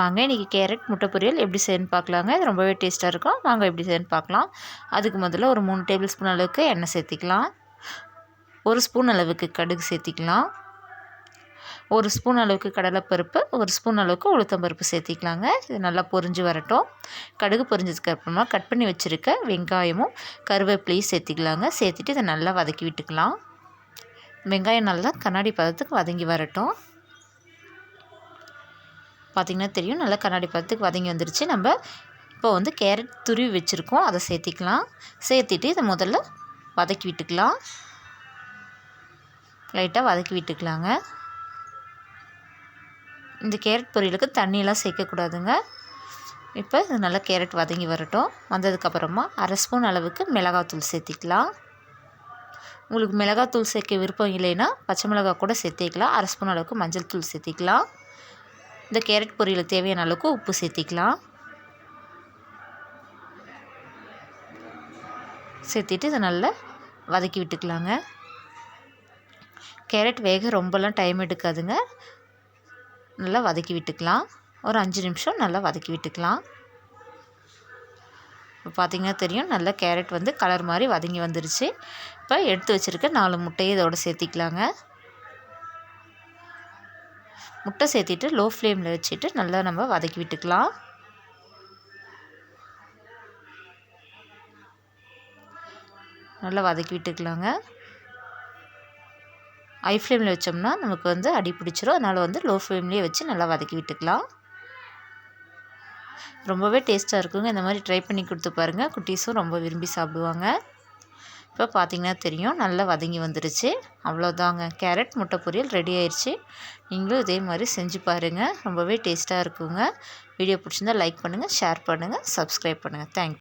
வாங்க இன்றைக்கி கேரட் முட்டை பொரியல் எப்படி செய்யணும்னு பார்க்கலாங்க. இது ரொம்பவே டேஸ்ட்டாக இருக்கும். வாங்க எப்படி செய்யணும்னு பார்க்கலாம். அதுக்கு முதல்ல ஒரு 3 டேபிள் ஸ்பூன் அளவுக்கு எண்ணெய் சேர்த்திக்கலாம். 1 ஸ்பூன் அளவுக்கு கடுகு சேர்த்திக்கலாம். 1 ஸ்பூன் அளவுக்கு கடலைப்பருப்பு, 1 ஸ்பூன் அளவுக்கு உளுத்தம்பருப்பு சேர்த்திக்கலாங்க. இது நல்லா பொரிஞ்சு வரட்டும். கடுகு பொரிஞ்சதுக்கு அப்புறமா கட் பண்ணி வச்சுருக்க வெங்காயமும் கருவேப்பிலையும் சேர்த்திக்கலாங்க. சேர்த்துட்டு இதை நல்லா வதக்கி விட்டுக்கலாம். வெங்காயம் நல்லா கண்ணாடி பதத்துக்கு வதங்கி வரட்டும். பார்த்திங்கன்னா தெரியும், நல்லா கண்ணாடி பதத்துக்கு வதங்கி வந்துருச்சு. நம்ம இப்போ வந்து கேரட் துருவி வச்சுருக்கோம், அதை சேர்த்திக்கலாம். சேர்த்திட்டு இதை முதல்ல வதக்கி விட்டுக்கலாம். லைட்டாக வதக்கி விட்டுக்கலாங்க. இந்த கேரட் பொரியலுக்கு தண்ணியெல்லாம் சேர்க்கக்கூடாதுங்க. இப்போ இது நல்லா கேரட் வதங்கி வரட்டும். வந்ததுக்கப்புறமா 1/2 ஸ்பூன் அளவுக்கு மிளகாத்தூள் சேர்த்திக்கலாம். உங்களுக்கு மிளகாத்தூள் சேர்க்க விருப்பம் இல்லைன்னா பச்சை மிளகாய் கூட சேர்த்திக்கலாம். 1/2 ஸ்பூன் அளவுக்கு மஞ்சள் தூள் சேர்த்திக்கலாம். இந்த கேரட் பொரியலுக்கு தேவையான அளவுக்கு உப்பு சேர்த்திக்கலாம். சேர்த்திட்டு இதை நல்லா வதக்கி விட்டுக்கலாங்க. கேரட் வேக ரொம்பலாம் டைம் எடுக்காதுங்க. நல்லா வதக்கி விட்டுக்கலாம். ஒரு 5 நிமிஷம் நல்லா வதக்கி விட்டுக்கலாம். இப்போ பார்த்திங்கன்னா தெரியும், நல்லா கேரட் வந்து கலர் மாதிரி வதங்கி வந்துருச்சு. இப்போ எடுத்து வச்சுருக்க 4 முட்டையை இதோட சேர்த்திக்கலாங்க. முட்டை சேர்த்திட்டு லோ ஃப்ளேமில் வச்சுட்டு நல்லா நம்ம வதக்கி விட்டுக்கலாம். நல்லா வதக்கி விட்டுக்கலாங்க. ஹை ஃப்ளேமில் வச்சோம்னா நமக்கு வந்து அடி பிடிச்சிரும். அதனால் வந்து லோ ஃப்ளேம்லேயே வச்சு நல்லா வதக்கி விட்டுக்கலாம். ரொம்பவே டேஸ்ட்டாக இருக்குங்க. இந்த மாதிரி ட்ரை பண்ணி கொடுத்து பாருங்கள். குட்டீஸும் ரொம்ப விரும்பி சாப்பிடுவாங்க. இப்போ பார்த்திங்கன்னா தெரியும், நல்லா வதங்கி வந்துருச்சு. அவ்வளோதாங்க, கேரட் முட்டை பொரியல் ரெடி ஆயிடுச்சு. நீங்களும் இதே மாதிரி செஞ்சு பாருங்கள். ரொம்பவே டேஸ்ட்டாக இருக்குங்க. வீடியோ பிடிச்சிருந்தால் லைக் பண்ணுங்கள், ஷேர் பண்ணுங்கள், சப்ஸ்கிரைப் பண்ணுங்கள். தேங்க்யூ.